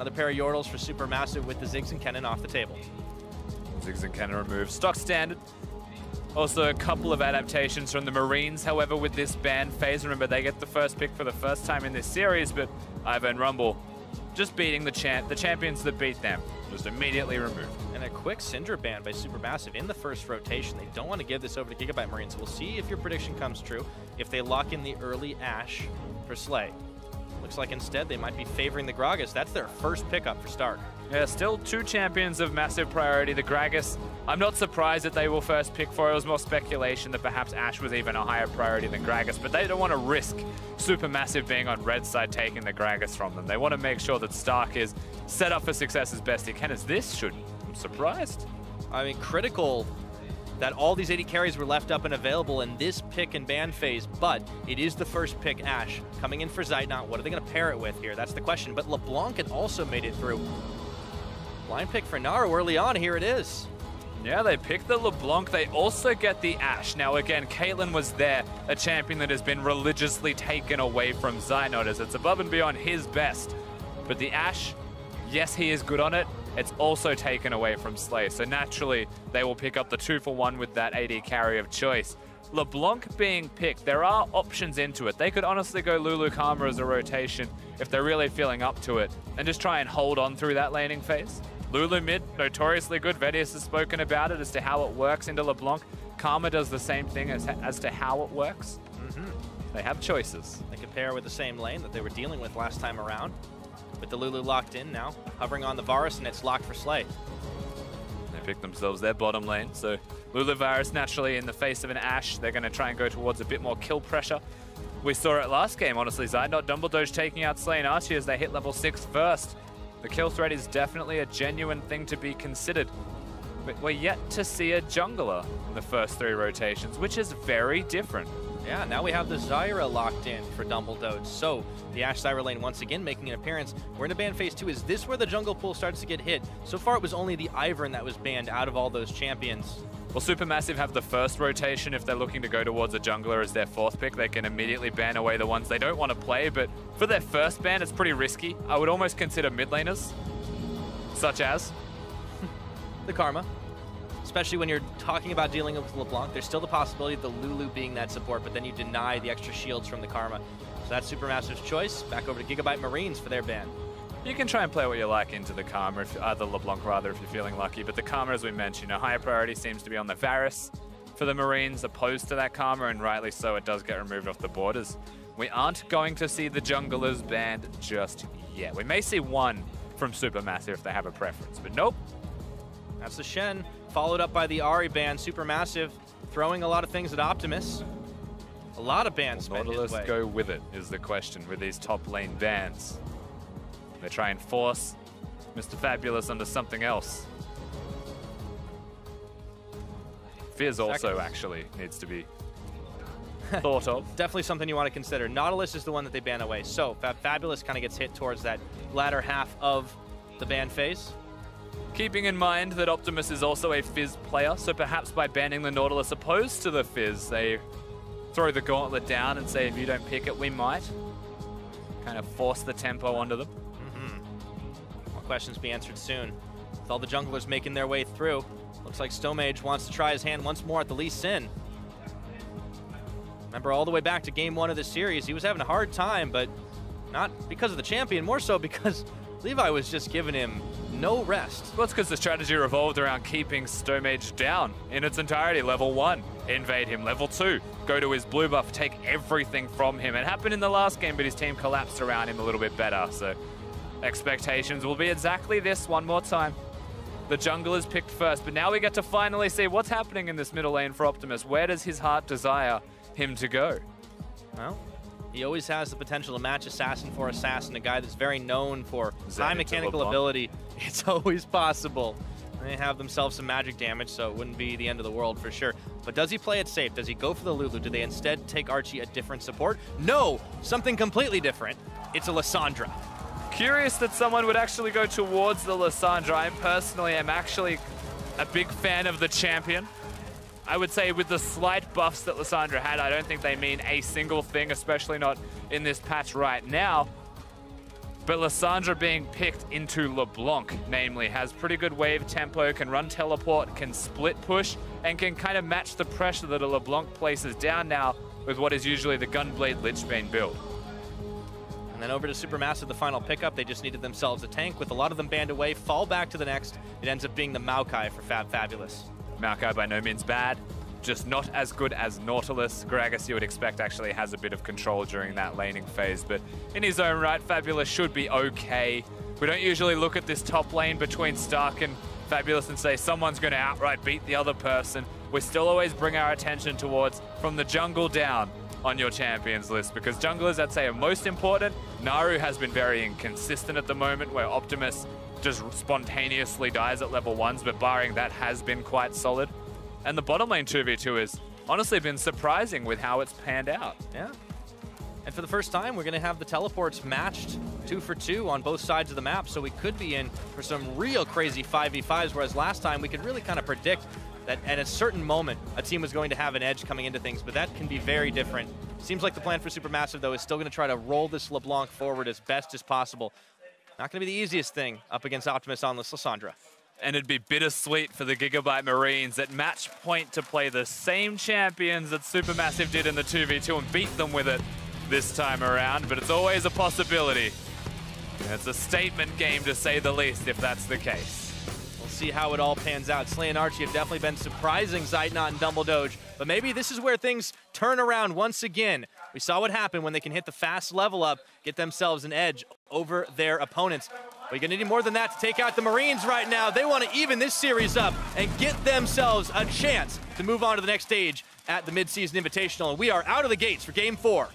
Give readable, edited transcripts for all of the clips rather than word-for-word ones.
Another pair of Yordles for SuperMassive with the Ziggs and Kennen off the table. Ziggs and Kennen removed. Stock standard. Also a couple of adaptations from the Marines, however, with this ban phase. Remember, they get the first pick for the first time in this series, but Iva and Rumble just beating the champions that beat them. Just immediately removed. And a quick Syndra ban by SuperMassive in the first rotation. They don't want to give this over to Gigabyte Marines. We'll see if your prediction comes true, if they lock in the early Ashe for Slay. Looks like instead they might be favoring the Gragas. That's their first pickup for Stark. Yeah, still two champions of massive priority. The Gragas, I'm not surprised that they will first pick for. It was more speculation that perhaps Ashe was even a higher priority than Gragas, but they don't want to risk SuperMassive being on red side taking the Gragas from them. They want to make sure that Stark is set up for success as best he can. As this should, I'm surprised. I mean, critical that all these 80 carries were left up and available in this pick and ban phase, but it is the first pick Ashe. Coming in for Zeitnot, what are they going to pair it with here? That's the question, but LeBlanc had also made it through. Blind pick for Naru early on, here it is. Yeah, they picked the LeBlanc. They also get the Ashe. Now again, Caitlyn was there, a champion that has been religiously taken away from Zeitnot as it's above and beyond his best. But the Ashe, yes, he is good on it. It's also taken away from Slay. So naturally, they will pick up the 2-for-1 with that AD carry of choice. LeBlanc being picked, there are options into it. They could honestly go Lulu Karma as a rotation if they're really feeling up to it and just try and hold on through that laning phase. Lulu mid, notoriously good. Vedius has spoken about it as to how it works into LeBlanc. Karma does the same thing as to how it works. They have choices. They could pair with the same lane that they were dealing with last time around. With the Lulu locked in now, hovering on the Varus, and it's locked for Slay. They pick themselves their bottom lane, so Lulu Varus naturally in the face of an Ashe, they're going to try and go towards a bit more kill pressure. We saw it last game, honestly. Zeitnot Dumbledoge taking out Slay and Archie as they hit level 6 first. The kill threat is definitely a genuine thing to be considered. But we're yet to see a jungler in the first 3 rotations, which is very different. Yeah, now we have the Zyra locked in for Dumbledoge. So the Ashe Zyra lane once again making an appearance. We're in a ban phase 2. Is this where the jungle pool starts to get hit? So far it was only the Ivern that was banned out of all those champions. Well, SuperMassive have the first rotation. If they're looking to go towards a jungler as their 4th pick, they can immediately ban away the ones they don't want to play. But for their first ban, it's pretty risky. I would almost consider mid laners, such as the Karma. Especially when you're talking about dealing with LeBlanc, there's still the possibility of the Lulu being that support, but then you deny the extra shields from the Karma. So that's SuperMassive's choice. Back over to Gigabyte Marines for their ban. You can try and play what you like into the Karma, the LeBlanc rather, if you're feeling lucky. But the Karma, as we mentioned, higher priority seems to be on the Varus for the Marines, opposed to that Karma, and rightly so, it does get removed off the borders. We aren't going to see the junglers banned just yet. We may see one from SuperMassive if they have a preference, but nope. That's the Shen, followed up by the Ahri ban. SuperMassive throwing a lot of things at Optimus. A lot of bans spent his way. Nautilus go with it is the question with these top lane bans. They try and force Mr. Fabulous onto something else. Fizz also actually needs to be thought of. Definitely something you want to consider. Nautilus is the one that they ban away. So Fabulous kind of gets hit towards that latter half of the ban phase. Keeping in mind that Optimus is also a Fizz player, so perhaps by banning the Nautilus opposed to the Fizz, they throw the gauntlet down and say, if you don't pick it, we might. Kind of force the tempo onto them. More questions be answered soon. With all the junglers making their way through, looks like Stomage wants to try his hand once more at the Lee Sin. Remember, all the way back to game 1 of the series, he was having a hard time, but not because of the champion, more so because Levi was just giving him no rest. Well, it's because the strategy revolved around keeping Stomage down in its entirety. Level 1, invade him. Level 2, go to his blue buff, take everything from him. It happened in the last game, but his team collapsed around him a little bit better. So expectations will be exactly this one more time. The jungle is picked first, but now we get to finally see what's happening in this middle lane for Optimus. Where does his heart desire him to go? Well, he always has the potential to match Assassin for Assassin, a guy that's very known for high mechanical ability. It's always possible. They have themselves some magic damage, so it wouldn't be the end of the world for sure. But does he play it safe? Does he go for the Lulu? Do they instead take Archie a different support? No, something completely different. It's a Lissandra. Curious that someone would actually go towards the Lissandra. I personally am actually a big fan of the champion. I would say with the slight buffs that Lissandra had, I don't think they mean a single thing, especially not in this patch right now. But Lissandra being picked into LeBlanc, namely, has pretty good wave tempo, can run teleport, can split push, and can kind of match the pressure that a LeBlanc places down now with what is usually the Gunblade Lichbane build. And then over to SuperMassive, the final pickup. They just needed themselves a tank. With a lot of them banned away, fall back to the next. It ends up being the Maokai for Fabulous. Maokai by no means bad, just not as good as Nautilus. Gragas, you would expect, actually has a bit of control during that laning phase, but in his own right, Fabulous should be okay. We don't usually look at this top lane between Stark and Fabulous and say someone's going to outright beat the other person. We still always bring our attention towards from the jungle down on your champions list, because junglers, I'd say, are most important. Naru has been very inconsistent at the moment, where Optimus just spontaneously dies at level 1s, but barring that has been quite solid. And the bottom lane 2v2 has honestly been surprising with how it's panned out. Yeah. And for the first time, we're going to have the teleports matched 2 for 2 on both sides of the map, so we could be in for some real crazy 5v5s, whereas last time we could really kind of predict that at a certain moment, a team was going to have an edge coming into things, but that can be very different. Seems like the plan for SuperMassive, though, is still going to try to roll this LeBlanc forward as best as possible. Not going to be the easiest thing up against Optimus on this Lissandra. And it'd be bittersweet for the Gigabyte Marines at match point to play the same champions that SuperMassive did in the 2v2 and beat them with it this time around, but it's always a possibility. And it's a statement game, to say the least, if that's the case. We'll see how it all pans out. Slay and Archie have definitely been surprising Zeitnot and Dumbledoge, but maybe this is where things turn around once again. We saw what happened when they can hit the fast level up, get themselves an edge over their opponents. But you're going to need more than that to take out the Marines right now. They want to even this series up and get themselves a chance to move on to the next stage at the mid-season Invitational. And we are out of the gates for Game 4.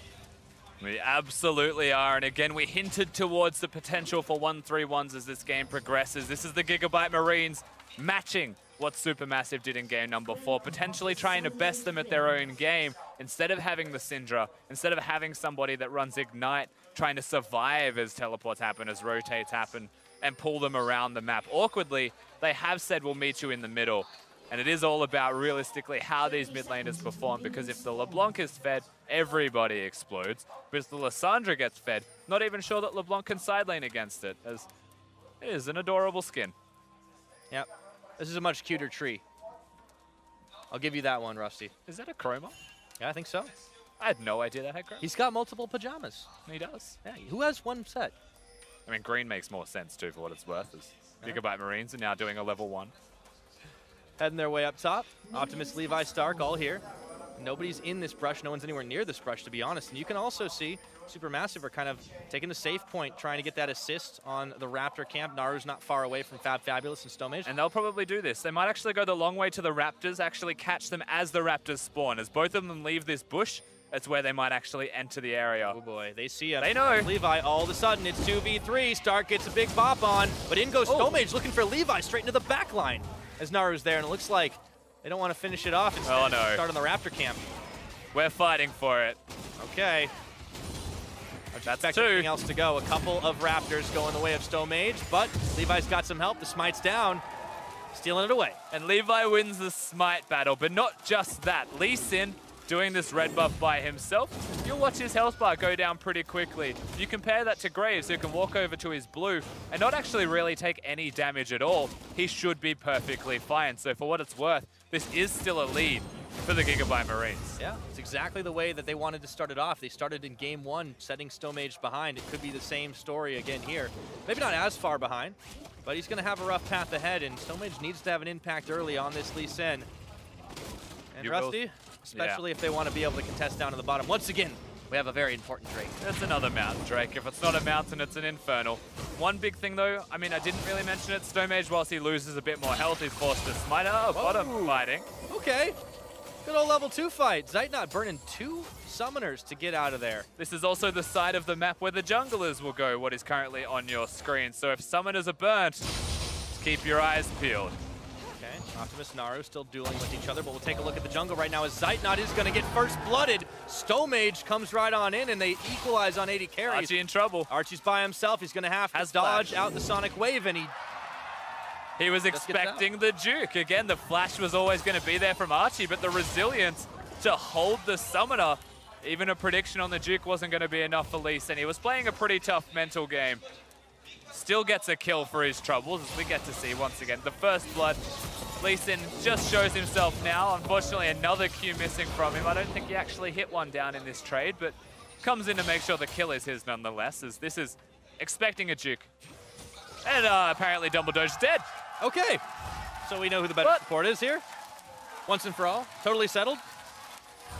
We absolutely are, and again, we hinted towards the potential for 1-3-1s as this game progresses. This is the Gigabyte Marines matching what SuperMassive did in game number 4, potentially trying to best them at their own game. Instead of having the Syndra, instead of having somebody that runs Ignite, trying to survive as teleports happen, as rotates happen, and pull them around the map. Awkwardly, they have said we'll meet you in the middle. And it is all about, realistically, how these mid laners perform, because if the LeBlanc is fed, everybody explodes. But if the Lissandra gets fed, not even sure that LeBlanc can side lane against it, as it is an adorable skin. Yep. This is a much cuter tree. I'll give you that one, Rusty. Is that a chroma? Yeah, I think so. I had no idea that had chroma. He's got multiple pajamas. He does. Yeah, who has one set? I mean, green makes more sense, too, for what it's worth, as Gigabyte Marines are now doing a level 1. Heading their way up top. Optimus, Levi, Stark, all here. Nobody's in this brush. No one's anywhere near this brush, to be honest. And you can also see SuperMassive are kind of taking the safe point, trying to get that assist on the Raptor camp. Naru's not far away from Fabulous and Stomage. And they'll probably do this. They might actually go the long way to the Raptors, actually catch them as the Raptors spawn. As both of them leave this bush, that's where they might actually enter the area. Oh boy, they see him. They know. Levi, all of a sudden, it's 2v3. Stark gets a big bop on, but in goes Stomage looking for Levi straight into the back line as Naru's there, and it looks like they don't want to finish it off. Instead, oh no. Start on the Raptor camp. We're fighting for it. Okay. That's anything else to go. A couple of Raptors going the way of Stomage, but Levi's got some help. The smite's down, stealing it away. And Levi wins the smite battle, but not just that. Lee Sin doing this red buff by himself. You'll watch his health bar go down pretty quickly. You compare that to Graves, who can walk over to his blue and not actually really take any damage at all. He should be perfectly fine. So for what it's worth, this is still a lead for the Gigabyte Marines. Yeah, it's exactly the way that they wanted to start it off. They started in game 1, setting Stomage behind. It could be the same story again here. Maybe not as far behind, but he's going to have a rough path ahead, and Stomage needs to have an impact early on this Lee Sin. And Rusty, especially if they want to be able to contest down to the bottom. Once again, we have a very important Drake. That's another mountain Drake. If it's not a mountain, it's an infernal. One big thing though, I mean, I didn't really mention it. Stomage, whilst he loses a bit more health, he's forced to smite. Oh, bottom fighting. Okay. Good old level 2 fight. Zeitnot burning 2 summoners to get out of there. This is also the side of the map where the junglers will go, what is currently on your screen. So if summoners are burnt, just keep your eyes peeled. Okay, Optimus and Naru still dueling with each other, but we'll take a look at the jungle right now as Zeitnot is going to get first blooded. Stomage comes right on in, and they equalize on 80 carries. Archie in trouble. Archie's by himself. He's going to have to dodge out the Sonic Wave, and he was expecting the juke. Again, the flash was always going to be there from Archie, but the resilience to hold the summoner, even a prediction on the juke wasn't going to be enough for Lee Sin. He was playing a pretty tough mental game. still gets a kill for his troubles, as we get to see once again. The first blood, Lee Sin just shows himself now. Unfortunately, another Q missing from him. I don't think he actually hit one down in this trade, but comes in to make sure the kill is his nonetheless, as this is expecting a juke. And apparently Dumbledore's dead. Okay, so we know who the better support is here. Once and for all, totally settled.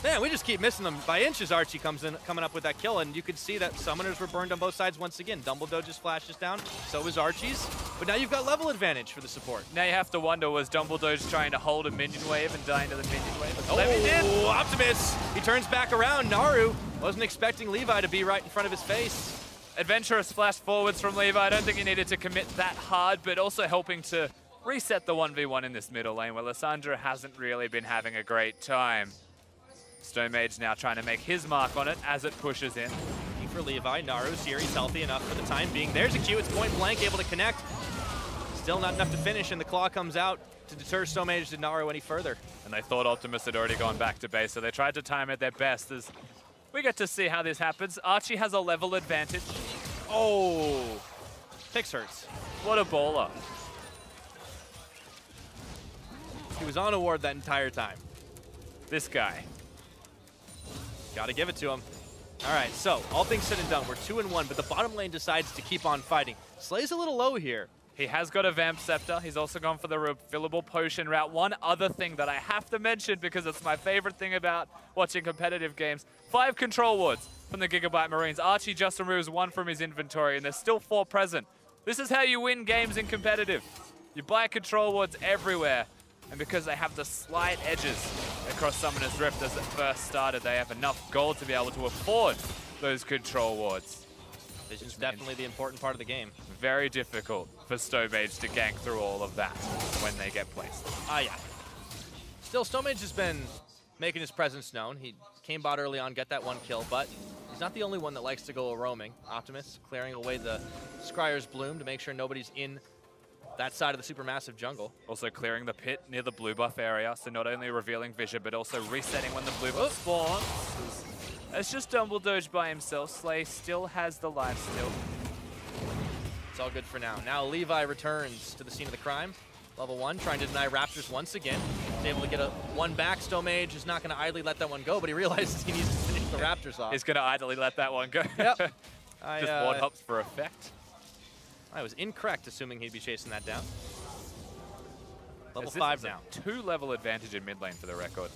Man, we just keep missing them by inches. Archie coming up with that kill, and you could see that summoners were burned on both sides once again. Dumbledore just flashes down, so is Archie's. But now you've got level advantage for the support. Now you have to wonder, was Dumbledore just trying to hold a minion wave and dying to the minion wave? Oh, Optimus! He turns back around. Naru wasn't expecting Levi to be right in front of his face. Adventurous flash forwards from Levi. I don't think he needed to commit that hard, but also helping to reset the 1v1 in this middle lane, where Lissandra hasn't really been having a great time. Stone Mage now trying to make his mark on it as it pushes in. Looking for Levi. Naru's here. He's healthy enough for the time being. There's a Q. It's point blank, able to connect. Still not enough to finish, and the claw comes out to deter Stone Mage to Naru any further. And they thought Optimus had already gone back to base, so they tried to time it their best as we get to see how this happens. Archie has a level advantage. Oh, Pix hurts. What a baller. He was on a ward that entire time. This guy. Got to give it to him. All right, so all things said and done, we're 2-1, but the bottom lane decides to keep on fighting. Slay's a little low here. He has got a Vamp Scepter. He's also gone for the refillable potion route. One other thing that I have to mention, because it's my favorite thing about watching competitive games, 5 control wards from the Gigabyte Marines. Archie just removes 1 from his inventory, and there's still 4 present. This is how you win games in competitive. You buy control wards everywhere. And because they have the slight edges across Summoner's Rift as it first started, they have enough gold to be able to afford those control wards. Vision's definitely the important part of the game. Very difficult for Stone Mage to gank through all of that when they get placed. Yeah. Still, Stone Mage has been making his presence known. He came bot early on, get that 1 kill, but he's not the only one that likes to go roaming. Optimus clearing away the Scryer's Bloom to make sure nobody's in that side of the Supermassive jungle. Also clearing the pit near the blue buff area, so not only revealing vision, but also resetting when the blue buff spawns. It's just Dumbledore by himself. Slay still has the life steal. It's all good for now. Now Levi returns to the scene of the crime. Level 1, trying to deny Raptors once again. He's able to get a 1 back. Stone Mage is not going to idly let that one go, but he realizes he needs to finish the Raptors off. He's going to idly let that one go. Yep. Just ward hops for effect. I was incorrect assuming he'd be chasing that down. Level 5 now. 2 level advantage in mid lane for the record.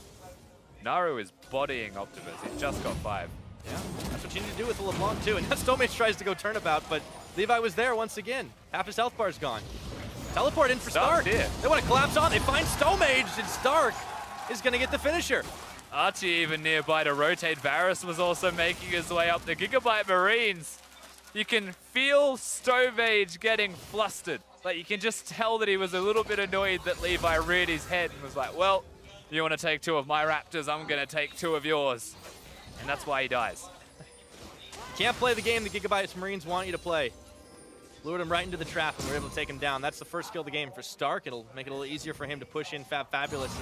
Naru is bodying Optimus. He's just got 5. Yeah, that's what you need to do with the LeBlanc too. And now Stone Mage tries to go turnabout, but Levi was there once again. Half his health bar's gone. Teleport in for Stark. They want to collapse on. They find Stone Mage, and Stark is going to get the finisher. Archie even nearby to rotate. Varus was also making his way up. The Gigabyte Marines. You can feel Stone Mage getting flustered. Like, you can just tell that he was a little bit annoyed that Levi reared his head and was like, well, you want to take 2 of my Raptors, I'm going to take 2 of yours. And that's why he dies. You can't play the game the Gigabyte Marines want you to play. Lured him right into the trap, and we're able to take him down. That's the first kill of the game for Stark. It'll make it a little easier for him to push in Fabulous.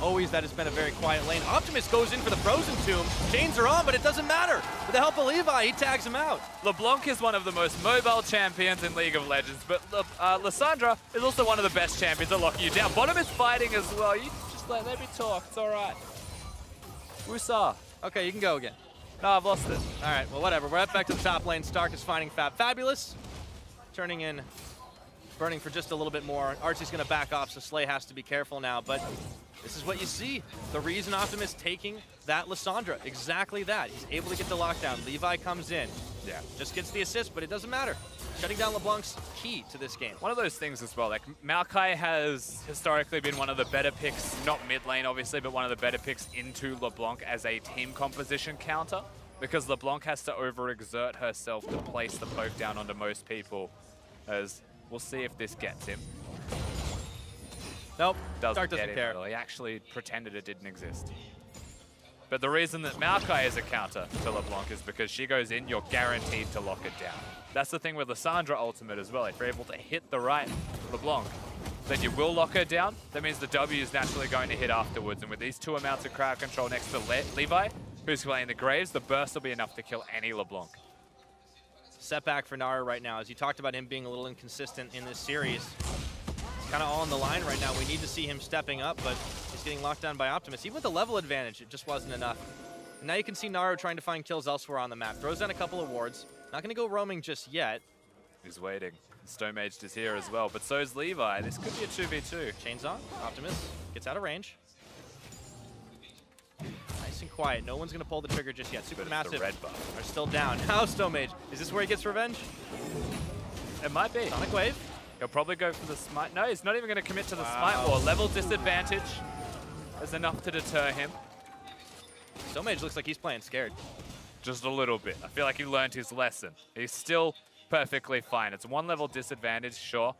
Always, that has been a very quiet lane. Optimus goes in for the Frozen Tomb. Chains are on, but it doesn't matter. With the help of Levi, he tags him out. LeBlanc is one of the most mobile champions in League of Legends, but Lissandra is also one of the best champions at locking you down. Bottom is fighting as well. You just let me talk. It's all right. Woosah. Okay, you can go again. No, I've lost it. All right, well, whatever. We're right back to the top lane. Stark is finding Fabulous. Turning in, burning for just a little bit more. Archie's going to back off, so Slay has to be careful now. But this is what you see. The reason Optimus taking that Lissandra, exactly that. He's able to get the lockdown. Levi comes in. Yeah, just gets the assist, but it doesn't matter. Shutting down LeBlanc's key to this game. One of those things as well, like Maokai has historically been one of the better picks, not mid lane obviously, but one of the better picks into LeBlanc as a team composition counter, because LeBlanc has to overexert herself to place the poke down onto most people, as we'll see if this gets him. Nope, doesn't care. Well, he actually pretended it didn't exist. But the reason that Maokai is a counter to LeBlanc is because she goes in, you're guaranteed to lock it down. That's the thing with Lissandra ultimate as well. If you're able to hit the right LeBlanc, then you will lock her down. That means the W is naturally going to hit afterwards. And with these 2 amounts of crowd control next to Levi, who's playing the Graves, the burst will be enough to kill any LeBlanc. setback for Naru right now. As you talked about him being a little inconsistent in this series. It's kind of all on the line right now. We need to see him stepping up, but he's getting locked down by Optimus. Even with the level advantage, it just wasn't enough. And now you can see Naru trying to find kills elsewhere on the map. Throws down a couple of wards. Not going to go roaming just yet. He's waiting. Stomaged is here as well, but so is Levi. This could be a 2v2. Chains on. Optimus gets out of range. Nice and quiet. No one's going to pull the trigger just yet. SuperMassive red buff are still down. Now Stomage. Is this where he gets revenge? It might be. Sonic Wave. He'll probably go for the smite. No, he's not even going to commit to the smite war. Level disadvantage is enough to deter him. Stomage looks like he's playing scared. Just a little bit. I feel like he learned his lesson. He's still perfectly fine. It's 1 level disadvantage, sure,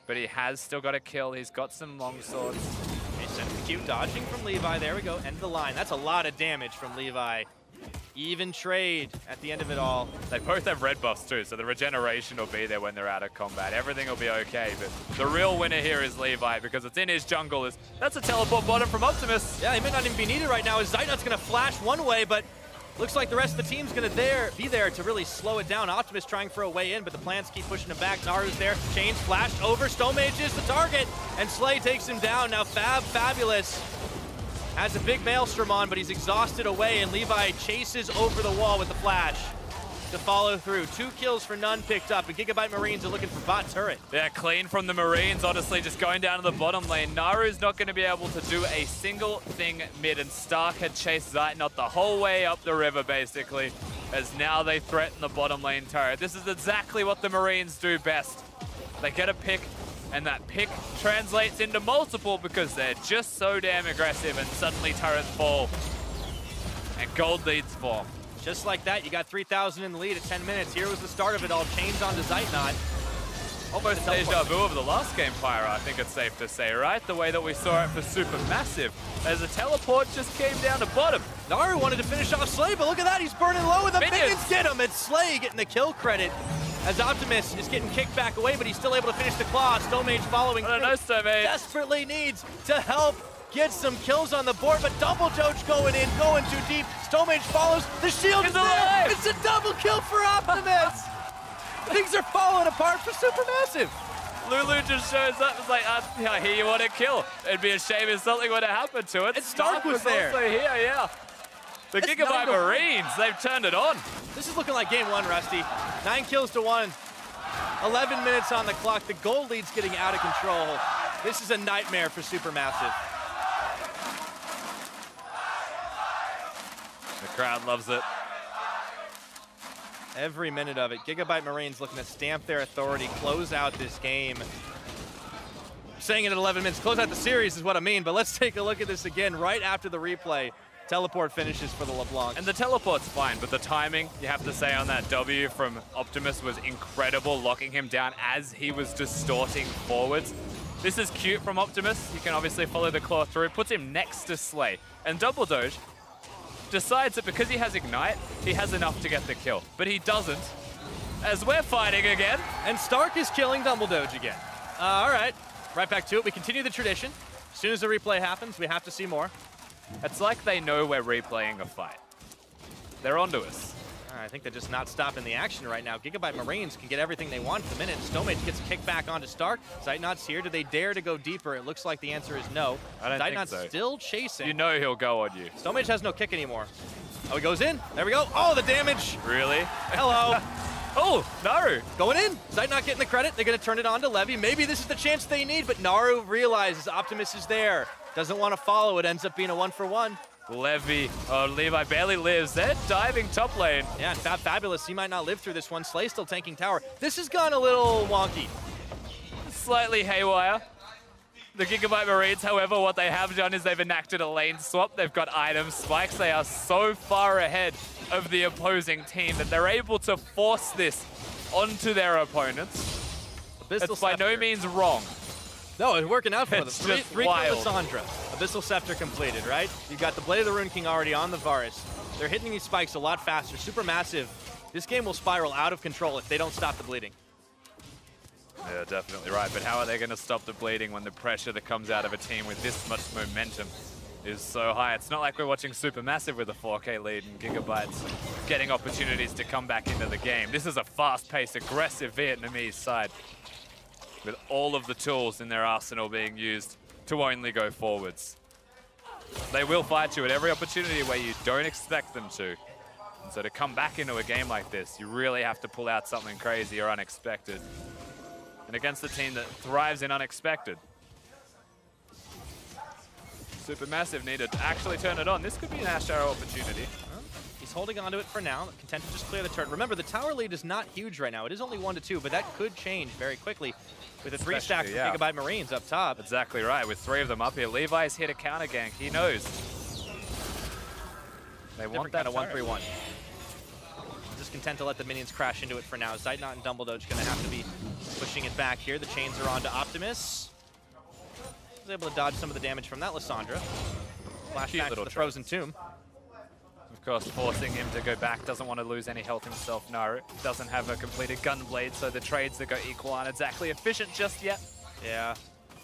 but he has still got a kill. He's got some long swords. Cute dodging from Levi. There we go. End of the line. That's a lot of damage from Levi. Even trade at the end of it all. They both have red buffs too, so the regeneration will be there when they're out of combat. Everything will be okay, but the real winner here is Levi because it's in his jungle. That's a teleport bottom from Optimus. Yeah, he may not even be needed right now as Zeitnot's going to flash one way, but looks like the rest of the team's going to be there to really slow it down. Optimus trying for a way in, but the plants keep pushing him back. Naru's there. Chains flashed over. Stomage is the target, and Slay takes him down. Now Fabulous has a big maelstrom on, but he's exhausted away, and Levi chases over the wall with the flash to follow through. 2 kills for none picked up, and Gigabyte Marines are looking for bot turret. Yeah, clean from the Marines, honestly, just going down to the bottom lane. Naru's not going to be able to do a single thing mid, and Stark had chased Zeitnot the whole way up the river, basically, as now they threaten the bottom lane turret. This is exactly what the Marines do best. They get a pick, and that pick translates into multiple because they're just so damn aggressive, and suddenly turrets fall, and gold leads form. Just like that, you got 3,000 in the lead at 10 minutes. Here was the start of it all. Chains onto Zeitnot. Almost deja vu of the last game, Pyro, I think it's safe to say, right? The way that we saw it for SuperMassive, as the teleport just came down to bottom. Naru wanted to finish off Slay, but look at that, he's burning low, and the minions get him. It's Slay getting the kill credit, as Optimus is getting kicked back away, but he's still able to finish the claw. Stomage following through. No, Stomage Desperately needs to help get some kills on the board, but double doge going in, going too deep. Stomage follows, the shield is there. It's a double kill for Optimus. Things are falling apart for SuperMassive. Lulu just shows up. It's like, I hear you want to kill. It'd be a shame if something would have happened to it. And Stark was there. Also here, yeah. The Gigabyte Marines, they've turned it on. This is looking like game 1, Rusty. 9 kills to 1. 11 minutes on the clock. The gold lead's getting out of control. This is a nightmare for SuperMassive. The crowd loves it. Every minute of it. Gigabyte Marines looking to stamp their authority, close out this game. Saying it at 11 minutes, close out the series is what I mean, but let's take a look at this again right after the replay. Teleport finishes for the LeBlanc. And the teleport's fine, but the timing, you have to say, on that W from Optimus was incredible, locking him down as he was distorting forwards. This is cute from Optimus. You can obviously follow the claw through. Puts him next to Slay. And Double Doge decides that because he has Ignite, he has enough to get the kill. But he doesn't, as we're fighting again. And Stark is killing Double Doge again. All right, right back to it. We continue the tradition. As soon as the replay happens, we have to see more. It's like they know we're replaying a fight. They're onto us. I think they're just not stopping the action right now. Gigabyte Marines can get everything they want at the minute. Stomage gets kicked back onto Stark. Zeitnot's here. Do they dare to go deeper? It looks like the answer is no. I don't think Zeitnot's so. still chasing. You know he'll go on you. Stomage has no kick anymore. Oh, he goes in. There we go. Oh, the damage. Really? Hello. Oh, Naru. Going in. Zeitnot getting the credit. They're going to turn it on to Levy. Maybe this is the chance they need, but Naru realizes Optimus is there. Doesn't want to follow. It ends up being a 1-for-1. Levi barely lives. They're diving top lane. Yeah, and Fabulous, he might not live through this one. Slay still tanking tower. This has gone a little wonky. Slightly haywire. The Gigabyte Marines, however, what they have done is they've enacted a lane swap. They've got item spikes. They are so far ahead of the opposing team that they're able to force this onto their opponents. It's by no means wrong. No, it's working out for them. It's just Three wild. Cassandra. Abyssal Scepter completed, right? You've got the Blade of the Rune King already on the Varus. They're hitting these spikes a lot faster. SuperMassive, this game will spiral out of control if they don't stop the bleeding. Yeah, definitely right. But how are they going to stop the bleeding when the pressure that comes out of a team with this much momentum is so high. It's not like we're watching SuperMassive with a 4K lead and Gigabyte's getting opportunities to come back into the game. This is a fast-paced, aggressive Vietnamese side with all of the tools in their arsenal being used to only go forwards. They will fight you at every opportunity where you don't expect them to. And so to come back into a game like this, you really have to pull out something crazy or unexpected. And against a team that thrives in unexpected, SuperMassive need to actually turn it on. This could be an Ash Arrow opportunity. He's holding on to it for now, content to just clear the turret. Remember, the tower lead is not huge right now. It is only 1-2, but that could change very quickly with a 3-stack from Gigabyte Marines up top. Exactly right, with 3 of them up here. Levi's hit a counter gank, he knows. They want that kind of 1-3-1. Just content to let the minions crash into it for now. Zeitnot and Dumbledoge going to have to be pushing it back here. The chains are on to Optimus. Was able to dodge some of the damage from that Lissandra. Flashback to the Frozen Tomb. Of course, forcing him to go back, doesn't want to lose any health himself. Naru doesn't have a completed Gunblade, so the trades that go equal aren't exactly efficient just yet. Yeah,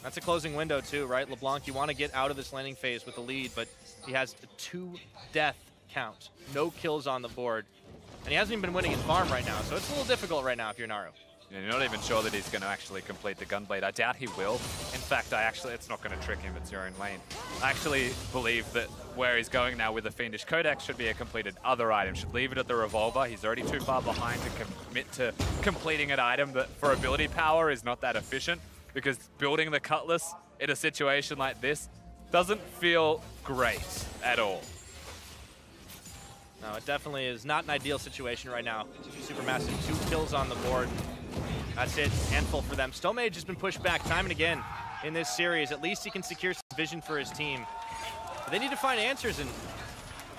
that's a closing window too, right? LeBlanc, you want to get out of this landing phase with the lead, but he has a 2-death count. No kills on the board. And he hasn't even been winning his farm right now, so it's a little difficult right now if you're Naru. And you're not even sure that he's going to actually complete the Gunblade. I doubt he will. In fact, it's not going to trick him. It's your own lane. I actually believe that where he's going now with the Fiendish Codex should be a completed other item. Should leave it at the Revolver. He's already too far behind to commit to completing an item that for ability power is not that efficient, because building the Cutlass in a situation like this doesn't feel great at all. No, it definitely is not an ideal situation right now. SuperMassive, 2 kills on the board. That's it, handful for them. Stomage has been pushed back time and again in this series. At least he can secure some vision for his team. But they need to find answers, and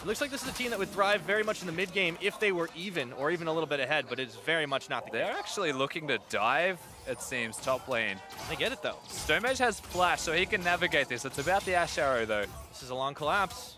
it looks like this is a team that would thrive very much in the mid game if they were even or even a little bit ahead, but it's very much not the case. They're actually looking to dive, it seems, top lane. They get it though. Stomage has flash, so he can navigate this. It's about the Ash Arrow though. This is a long collapse.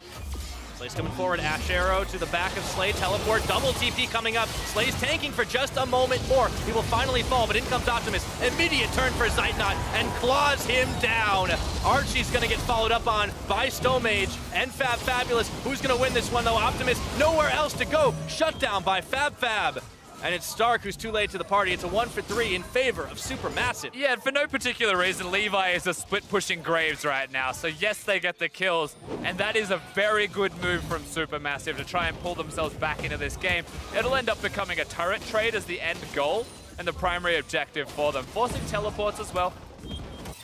Slay's coming forward, Ash Arrow to the back of Slay, teleport, double TP coming up. Slay's tanking for just a moment more. He will finally fall, but in comes Optimus. Immediate turn for Zeitnot and claws him down. Archie's gonna get followed up on by Stomage and Fabulous. Who's gonna win this one though? Optimus, nowhere else to go. Shut down by Fab. And it's Stark who's too late to the party. It's a 1-for-3 in favor of SuperMassive. Yeah, and for no particular reason, Levi is a split-pushing Graves right now. So yes, they get the kills, and that is a very good move from SuperMassive to try and pull themselves back into this game. It'll end up becoming a turret trade as the end goal and the primary objective for them, forcing teleports as well.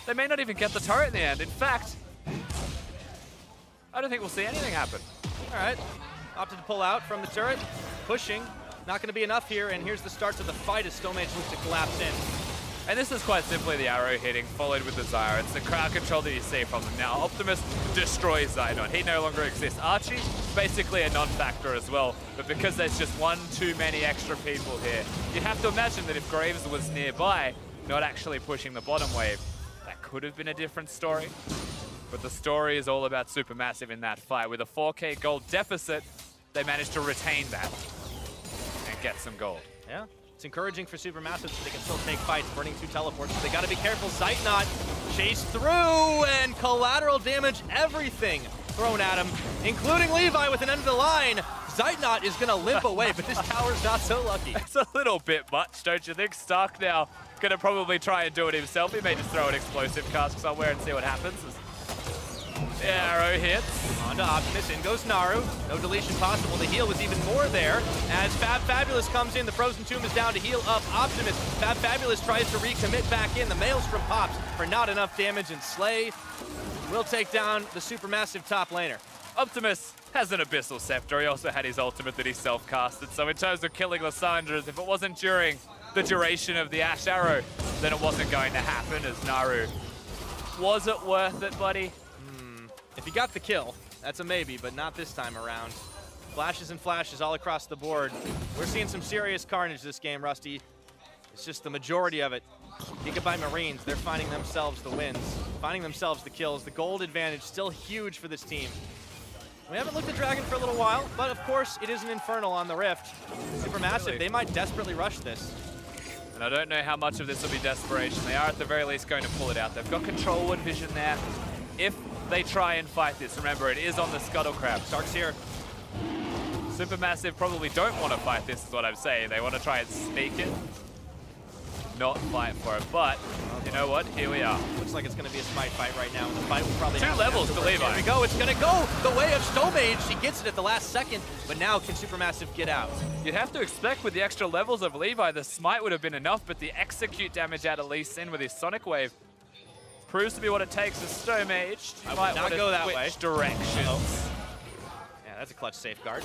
They may not even get the turret in the end. In fact, I don't think we'll see anything happen. All right, opted to pull out from the turret, pushing. Not going to be enough here, and here's the start to the fight as Stomage looks to collapse in. And this is quite simply the arrow hitting, followed with the Zyra. It's the crowd control that you see from them. Now, Optimus destroys Zynot. He no longer exists. Archie, basically a non-factor as well, but because there's just one too many extra people here, you'd have to imagine that if Graves was nearby, not actually pushing the bottom wave, that could have been a different story. But the story is all about SuperMassive in that fight. With a 4K gold deficit, they managed to retain that and get some gold. Yeah, it's encouraging for SuperMassive so they can still take fights, burning 2 teleports, but they got to be careful. Zeitnot chased through, and collateral damage, everything thrown at him, including Levi with an end of the line. Zeitnot is going to limp away, but this tower's not so lucky. It's a little bit much, don't you think? Stark now going to probably try and do it himself. He may just throw an explosive cask somewhere and see what happens. The arrow hits. On to Optimus, in goes Naru. No deletion possible. The heal was even more there. As Fabulous comes in, the Frozen Tomb is down to heal up Optimus. Fabulous tries to recommit back in. The Maelstrom pops for not enough damage, and Slay will take down the SuperMassive top laner. Optimus has an Abyssal Scepter. He also had his ultimate that he self-casted. So in terms of killing Lysandras, if it wasn't during the duration of the Ash Arrow, then it wasn't going to happen as Naru. Was it worth it, buddy? If you got the kill, that's a maybe, but not this time around. Flashes and flashes all across the board. We're seeing some serious carnage this game, Rusty. It's just the majority of it. Gigabyte Marines, they're finding themselves the wins, finding themselves the kills. The gold advantage still huge for this team. We haven't looked at Dragon for a little while, but of course it is an Infernal on the Rift. SuperMassive, they might desperately rush this. And I don't know how much of this will be desperation. They are at the very least going to pull it out. They've got control wood vision there. if they try and fight this. Remember, it is on the Scuttle Crab. Stark's here. SuperMassive probably don't want to fight this, is what I'm saying. They want to try and sneak it, not fight for it. But you know what? Here we are. Looks like it's going to be a smite fight right now. And the fight will probably Two levels to Levi. Here we go. It's going to go the way of Stomage. He gets it at the last second, but now can SuperMassive get out? You'd have to expect with the extra levels of Levi, the smite would have been enough, but the execute damage out of Lee Sin with his Sonic Wave proves to be what it takes as Stomage. I would not go that way. Directions. Yeah, that's a clutch safeguard.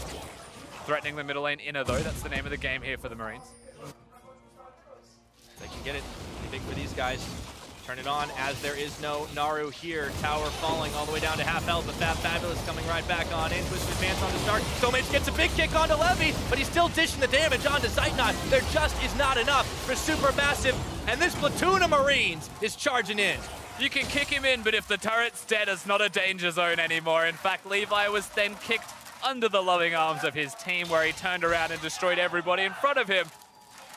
Threatening the middle lane inner though, that's the name of the game here for the Marines. They can get it big for these guys. Turn it on as there is no Naru here. Tower falling all the way down to half health, but that Fabulous coming right back on in. Twisted advance on the start. Stomage gets a big kick onto Levy, but he's still dishing the damage onto Zeitnot. There just is not enough for SuperMassive, and this platoon of Marines is charging in. You can kick him in, but if the turret's dead, it's not a danger zone anymore. In fact, Levi was then kicked under the loving arms of his team, where he turned around and destroyed everybody in front of him.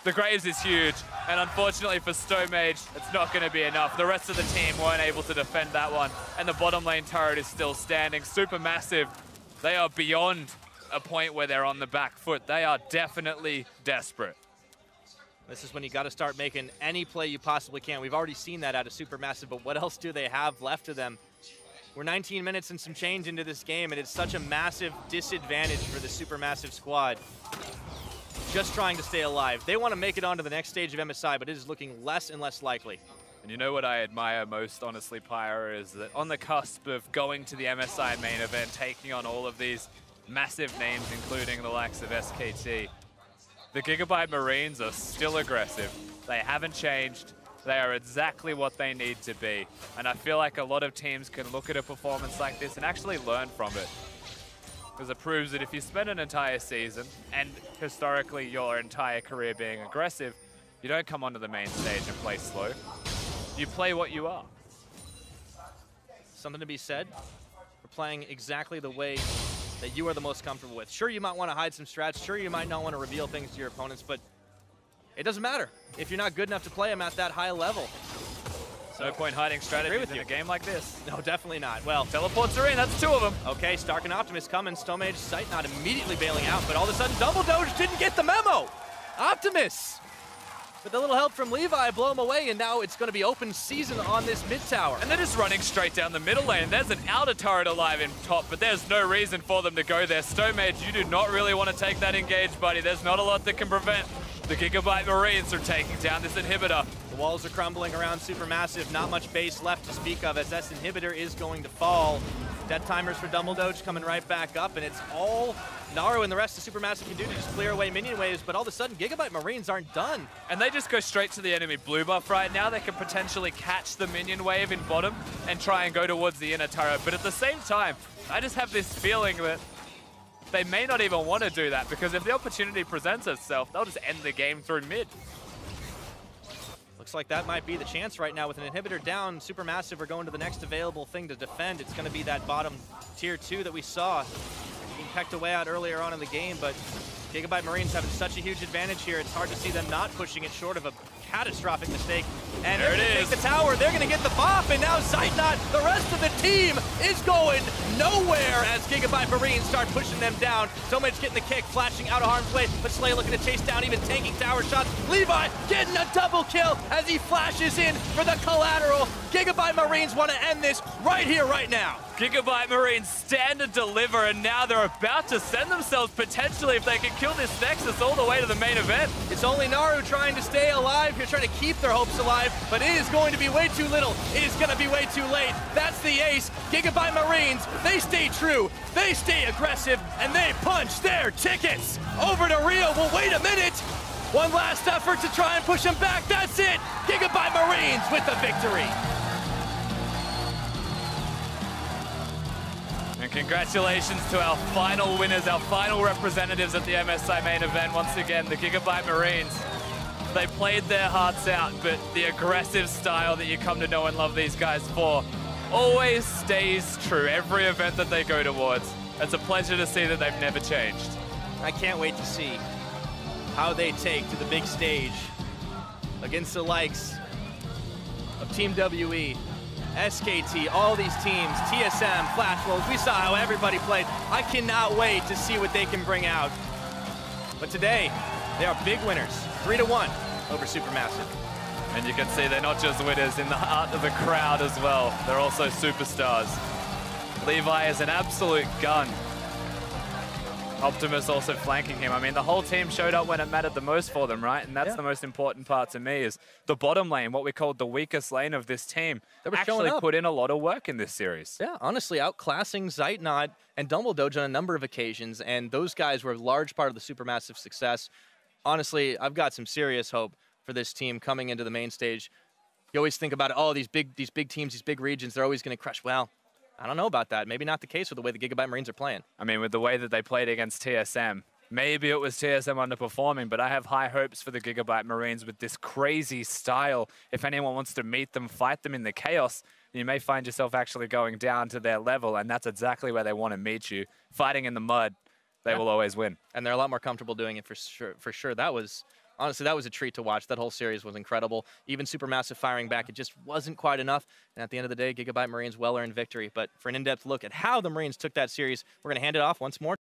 The Graves is huge, and unfortunately for Stomage, it's not going to be enough. The rest of the team weren't able to defend that one, and the bottom lane turret is still standing. SuperMassive, they are beyond a point where they're on the back foot. They are definitely desperate. This is when you got to start making any play you possibly can. We've already seen that out of SuperMassive, but what else do they have left of them? We're 19 minutes and some change into this game, and it's such a massive disadvantage for the SuperMassive squad. Just trying to stay alive. They want to make it onto the next stage of MSI, but it is looking less and less likely. And you know what I admire most, honestly, Pyre, is that on the cusp of going to the MSI main event, taking on all of these massive names, including the likes of SKT, the Gigabyte Marines are still aggressive. They haven't changed. They are exactly what they need to be. And I feel like a lot of teams can look at a performance like this and actually learn from it. Because it proves that if you spend an entire season, and historically your entire career being aggressive, you don't come onto the main stage and play slow. You play what you are. Something to be said for playing exactly the way that you are the most comfortable with. Sure, you might want to hide some strats. Sure, you might not want to reveal things to your opponents, but it doesn't matter if you're not good enough to play them at that high level. No point hiding strategies in a game like this. No, definitely not. Well, teleports are in, that's two of them. Okay, Stark and Optimus coming. Stomage, Zeitnot immediately bailing out, but all of a sudden Double Doge didn't get the memo. Optimus, with a little help from Levi, blow him away, and now it's going to be open season on this mid tower. And they're just running straight down the middle lane. There's an outer turret alive in top, but there's no reason for them to go there. Stomage, you do not really want to take that engage, buddy. There's not a lot that can prevent the Gigabyte Marines from taking down this inhibitor. The walls are crumbling around SuperMassive. Not much base left to speak of as this inhibitor is going to fall. Death timers for Double Doge coming right back up, and it's all Naru and the rest of SuperMassive can do to just clear away minion waves, but all of a sudden Gigabyte Marines aren't done. And they just go straight to the enemy blue buff right now. They can potentially catch the minion wave in bottom and try and go towards the inner turret, but at the same time, I just have this feeling that they may not even want to do that, because if the opportunity presents itself, they'll just end the game through mid. Looks like that might be the chance right now. With an inhibitor down, SuperMassive are going to the next available thing to defend. It's going to be that bottom tier 2 that we saw being pecked away out earlier on in the game, but Gigabyte Marines having such a huge advantage here. It's hard to see them not pushing it short of a catastrophic mistake. And there they're going to is. take the tower. They're going to get the bop, and now Zeitnot, the rest of the team, is going nowhere as Gigabyte Marines start pushing them down. Stomage getting the kick, flashing out of harm's way, but Slay looking to chase down, even tanking tower shots. Levi getting a double kill as he flashes in for the collateral. Gigabyte Marines want to end this right here, right now. Gigabyte Marines stand and deliver, and now they're about to send themselves potentially, if they can kill this Nexus, all the way to the main event. It's only Naru trying to stay alive here, trying to keep their hopes alive, but it is going to be way too little. It is going to be way too late. That's the ace. Gigabyte Marines, they stay true, they stay aggressive, and they punch their tickets. Over to Rio. Well, wait a minute. One last effort to try and push him back. That's it. Gigabyte Marines with the victory. And congratulations to our final winners, our final representatives at the MSI main event. Once again, the Gigabyte Marines. They played their hearts out, but the aggressive style that you come to know and love these guys for always stays true every event that they go towards. It's a pleasure to see that they've never changed. I can't wait to see how they take to the big stage against the likes of Team WE SKT, all these teams, TSM, Flash Wolves, we saw how everybody played. I cannot wait to see what they can bring out. But today, they are big winners, 3-1 over SuperMassive. And you can see they're not just winners in the heart of the crowd as well. They're also superstars. Levi is an absolute gun. Optimus also flanking him. I mean, the whole team showed up when it mattered the most for them, right? And that's the most important part to me is the bottom lane, what we called the weakest lane of this team, actually put in a lot of work in this series. Yeah, honestly, outclassing Zeitnot and Dumbledoge on a number of occasions, and those guys were a large part of the SuperMassive success. Honestly, I've got some serious hope for this team coming into the main stage. You always think about, oh, these big teams, these big regions, they're always going to crush. Well, I don't know about that. Maybe not the case with the way the Gigabyte Marines are playing. I mean, with the way that they played against TSM, maybe it was TSM underperforming, but I have high hopes for the Gigabyte Marines with this crazy style. If anyone wants to meet them, fight them in the chaos, you may find yourself actually going down to their level, and that's exactly where they want to meet you. Fighting in the mud, they will always win. And they're a lot more comfortable doing it for sure. Honestly, that was a treat to watch. That whole series was incredible. Even SuperMassive firing back, it just wasn't quite enough. And at the end of the day, Gigabyte Marines well-earned victory. But for an in-depth look at how the Marines took that series, we're going to hand it off once more.